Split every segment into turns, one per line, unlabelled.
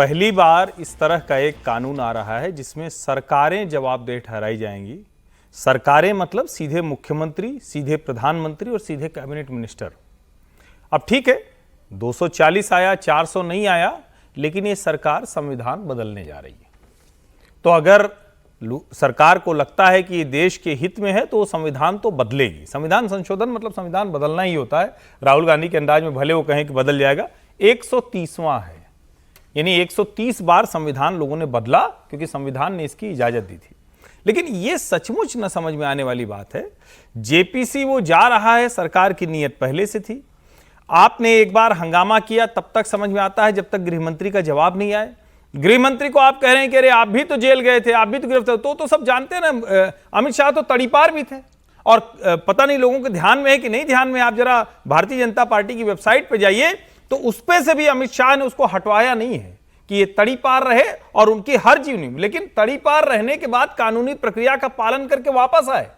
पहली बार इस तरह का एक कानून आ रहा है जिसमें सरकारें जवाबदेह ठहराई जाएंगी। सरकारें मतलब सीधे मुख्यमंत्री, सीधे प्रधानमंत्री और सीधे कैबिनेट मिनिस्टर। अब ठीक है, 240 आया, 400 नहीं आया, लेकिन ये सरकार संविधान बदलने जा रही है। तो अगर सरकार को लगता है कि ये देश के हित में है तो वो संविधान तो बदलेगी। संविधान संशोधन मतलब संविधान बदलना ही होता है। राहुल गांधी के अंदाज में भले वो कहें कि बदल जाएगा, 130वां है, यानी 130 बार संविधान लोगों ने बदला क्योंकि संविधान ने इसकी इजाजत दी थी। लेकिन ये सचमुच न समझ में आने वाली बात है। जेपीसी वो जा रहा है, सरकार की नीयत पहले से थी। आपने एक बार हंगामा किया, तब तक समझ में आता है जब तक गृहमंत्री का जवाब नहीं आए। गृहमंत्री को आप कह रहे हैं कि अरे आप भी तो जेल गए थे, आप भी तो गिरफ्तार, तो सब जानते हैं ना। अमित शाह तो तड़ीपार भी थे और पता नहीं लोगों के ध्यान में है कि नहीं ध्यान में। आप जरा भारतीय जनता पार्टी की वेबसाइट पर जाइए तो उस पे से भी अमित शाह ने उसको हटवाया नहीं है कि ये तड़ीपार रहे और उनकी हर जीवनी, लेकिन तड़ीपार रहने के बाद कानूनी प्रक्रिया का पालन करके वापस आए।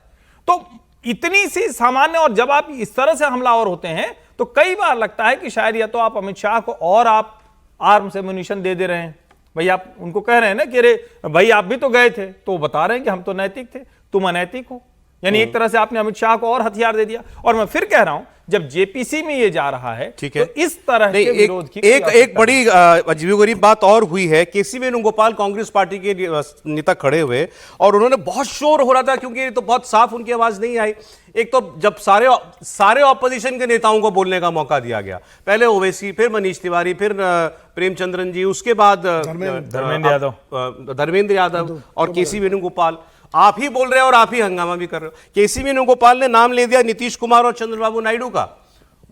तो इतनी सी सामान्य, और जब आप इस तरह से हमलावर होते हैं तो कई बार लगता है कि शायद या तो आप अमित शाह को और आप आर्म्स एम्युनिशन दे रहे हैं। भाई आप उनको कह रहे हैं ना कि अरे भाई आप भी तो गए थे, तो बता रहे हैं कि हम तो नैतिक थे, तुम अनैतिक हो। यानी एक तरह से आपने अमित शाह को और हथियार दे दिया। और मैं फिर कह रहा हूं, जब जेपीसी में ये जा रहा है, ठीक है, तो इस तरह के विरोध की
एक बड़ी अजीबोगरीब बात और हुई है। केसी वेणुगोपाल कांग्रेस पार्टी के नेता खड़े हुए और उन्होंने बहुत शोर हो रहा था क्योंकि तो बहुत साफ उनकी आवाज नहीं आई। एक तो जब सारे ऑपोजिशन के नेताओं को बोलने का मौका दिया गया, पहले ओवैसी, फिर मनीष तिवारी, फिर प्रेमचंद्रन जी, उसके बाद धर्मेंद्र यादव और केसी वेणुगोपाल। आप ही बोल रहे हैं और आप ही हंगामा भी कर रहे हो। केसी वेणुगोपाल ने नाम ले दिया नीतीश कुमार और चंद्रबाबू नायडू का।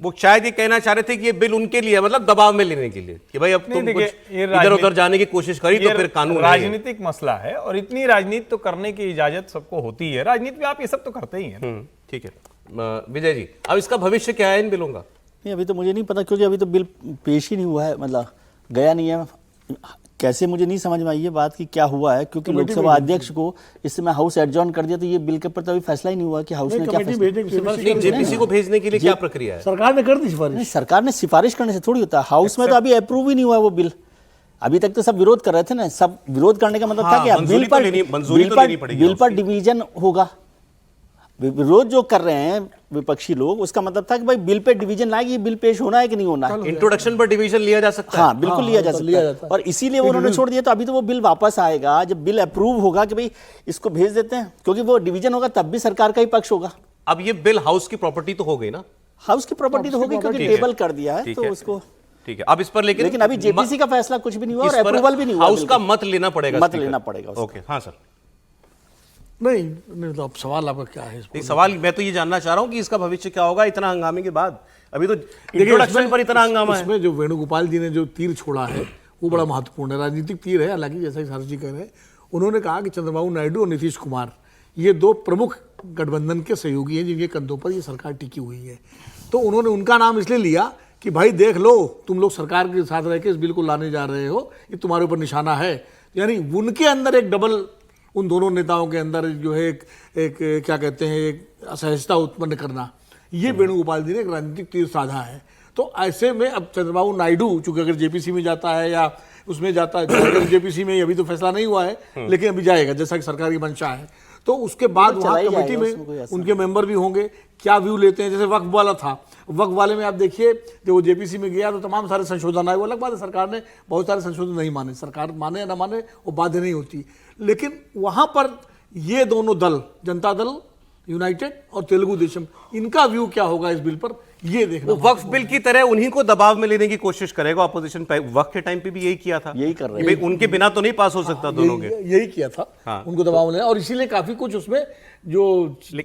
वो शायद ये कहना चाह रहे थे कि ये बिल उनके लिए, मतलब दबाव में लेने के लिए कि भाई अब तुम कुछ इधर उधर जाने की कोशिश करी तो फिर कानून
राजनीतिक मसला है और इतनी राजनीति तो करने की इजाजत सबको होती है। राजनीति में आप ये सब तो करते ही हैं।
ठीक है विजय जी, अब इसका भविष्य क्या है इन बिलों का?
नहीं, अभी तो मुझे नहीं पता क्योंकि अभी तो बिल पेश ही नहीं हुआ है, मतलब गया नहीं है। कैसे, मुझे नहीं समझ में आई ये बात कि क्या हुआ है, क्योंकि लोकसभा अध्यक्ष को इस समय हाउस एडजॉर्न कर दिया, तो ये बिल के ऊपर तो अभी फैसला ही नहीं हुआ कि हाउस ने क्या फैसला।
जेपीसी को भेजने के लिए क्या प्रक्रिया है?
सरकार ने कर दी सिफारिश।
सरकार ने सिफारिश करने से थोड़ी होता है। हाउस में तो अभी अप्रूव ही नहीं हुआ वो बिल। अभी तक तो सब विरोध कर रहे थे ना। सब विरोध करने का मतलब था कि बिल पर डिवीजन होगा। विरोध जो कर रहे हैं विपक्षी लोग, उसका मतलब था कि भाई बिल पे डिवीजन लाएगी, बिल पेश होना है कि नहीं होना है।
इंट्रोडक्शन पर डिवीजन लिया जा सकता है।
हाँ, बिल्कुल लिया जा सकता है। और इसीलिए वो उन्होंने छोड़ दिया। तो अभी तो वो बिल वापस आएगा जब बिल अप्रूव होगा कि भाई इसको भेज देते हैं, क्योंकि वो डिवीजन होगा तब भी सरकार का ही पक्ष होगा।
अब ये बिल हाउस की प्रॉपर्टी तो हो गई ना?
हाउस की प्रॉपर्टी तो होगी क्योंकि टेबल कर दिया है, तो उसको
ठीक है। अब इस पर लेकिन
अभी जेपीसी का फैसला कुछ भी नहीं हुआ और अप्रूवल भी नहीं हुआ।
हाउस का मत लेना पड़ेगा,
मत लेना पड़ेगा।
ओके, हाँ सर।
नहीं तो अब सवाल आपका क्या है?
सवाल मैं तो ये जानना चाह रहा हूं कि इसका भविष्य क्या होगा इतना हंगामे के बाद। अभी तो इंट्रोडक्शन पर इतना हंगामा है।
इसमें जो वेणुगोपाल जी ने जो तीर छोड़ा है वो बड़ा महत्वपूर्ण है, राजनीतिक तीर है। हालांकि जैसा कि सर जी कह रहे हैं, उन्होंने कहा कि चंद्रबाबू नायडू और नीतीश कुमार ये दो प्रमुख गठबंधन के सहयोगी हैं जिनके कंधों पर ये सरकार टिकी हुई है। तो उन्होंने उनका नाम इसलिए लिया कि भाई देख लो, तुम लोग सरकार के साथ रह के इस बिल को लाने जा रहे हो, ये तुम्हारे ऊपर निशाना है। यानी उनके अंदर एक डबल, उन दोनों नेताओं के अंदर जो है एक क्या कहते हैं, एक असहजता उत्पन्न करना, ये वेणुगोपाल जी ने एक राजनीतिक तीर साधा है। तो ऐसे में अब चंद्रबाबू नायडू चूंकि अगर जेपीसी में जाता है या उसमें जाता है, जेपीसी में अभी तो फैसला नहीं हुआ है, लेकिन अभी जाएगा जैसा कि सरकार की मंशा है, तो उसके बाद वहाँ कमेटी में उनके मेंबर भी होंगे। क्या व्यू लेते हैं, जैसे वक्फ वाला था, वक्फ वाले में आप देखिए जब वो जेपीसी में गया तो तमाम सारे संशोधन आए। वो अलग बात है, सरकार ने बहुत सारे संशोधन नहीं माने, सरकार माने या ना माने वो बाध्य नहीं होती। लेकिन वहां पर ये दोनों दल, जनता दल यूनाइटेड और तेलुगु देशम, इनका व्यू क्या होगा इस बिल पर, ये देखना।
वक्फ बिल की तरह उन्हीं को दबाव में लेने की कोशिश करेगा ऑपोजिशन। वक्फ के टाइम पे भी यही किया था,
यही कर रहे हैं।
उनके बिना तो नहीं पास हो सकता। दोनों के
यही किया था, उनको दबाव में लेना। और इसीलिए काफी कुछ उसमें जो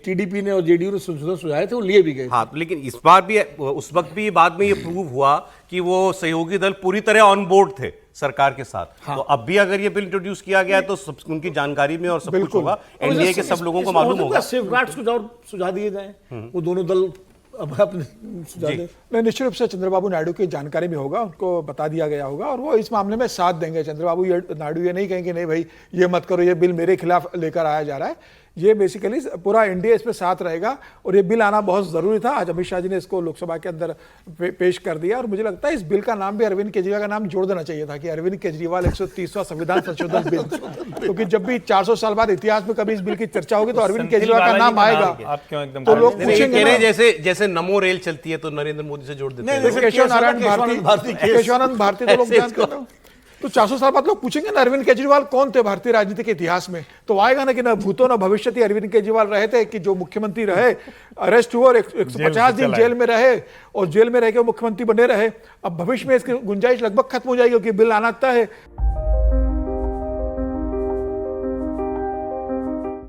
टीडीपी ने और जेडीयू ने संशोधन सुझाए थे वो लिए भी गए।
हाँ, लेकिन इस बार भी, उस वक्त भी बाद में ये प्रूव हुआ कि वो सहयोगी दल पूरी तरह ऑन बोर्ड थे सरकार के साथ। तो अब भी अगर ये बिल इंट्रोड्यूस किया गया है तो उनकी जानकारी में और सब कुछ होगा, एनडीए के सब लोगों को मालूम होगा।
सेफगार्ड्स कुछ और सुझा दिए जाए, वो दोनों दल अपने सुझा दें।
नहीं, निश्चित रूप से चंद्रबाबू नायडू की जानकारी में होगा, उनको बता दिया गया होगा और वो इस मामले में साथ देंगे। चंद्रबाबू नायडू ये नहीं कहेंगे नहीं भाई ये मत करो, ये बिल मेरे खिलाफ लेकर आया जा रहा है। ये बेसिकली पूरा इंडिया इसमें साथ रहेगा और ये बिल आना बहुत जरूरी था। आज अमित शाह जी ने इसको लोकसभा के अंदर पेश कर दिया और मुझे लगता है इस बिल का नाम भी अरविंद केजरीवाल का नाम जोड़ देना चाहिए था कि अरविंद केजरीवाल 130वां संविधान संशोधन बिल, क्योंकि जब भी 400 साल बाद इतिहास में कभी इस बिल की चर्चा होगी तो अरविंद केजरीवाल का नाम आएगा।
आप क्यों एकदम
तो लोग
नहीं,
पूछेंगे
कह रहे
ना,
हैं जैसे नमो रेल चलती है तो नरेंद्र मोदी से जोड़ देते हैं।
नहीं,
केशव नारायण भारती, केशवानंद भारती तो लोग जानते हैं ना। तो 400 साल बाद लोग पूछेंगे ना अरविंद केजरीवाल कौन थे भारतीय राजनीति के इतिहास में, तो आएगा ना कि न भूतो न भविष्यति अरविंद केजरीवाल रहे थे कि जो मुख्यमंत्री रहे, अरेस्ट हुए और 150 दिन जेल में रहे और जेल में रह के मुख्यमंत्री बने रहे। अब भविष्य में इसकी गुंजाइश लगभग खत्म हो जाएगी क्योंकि बिल आना तय है।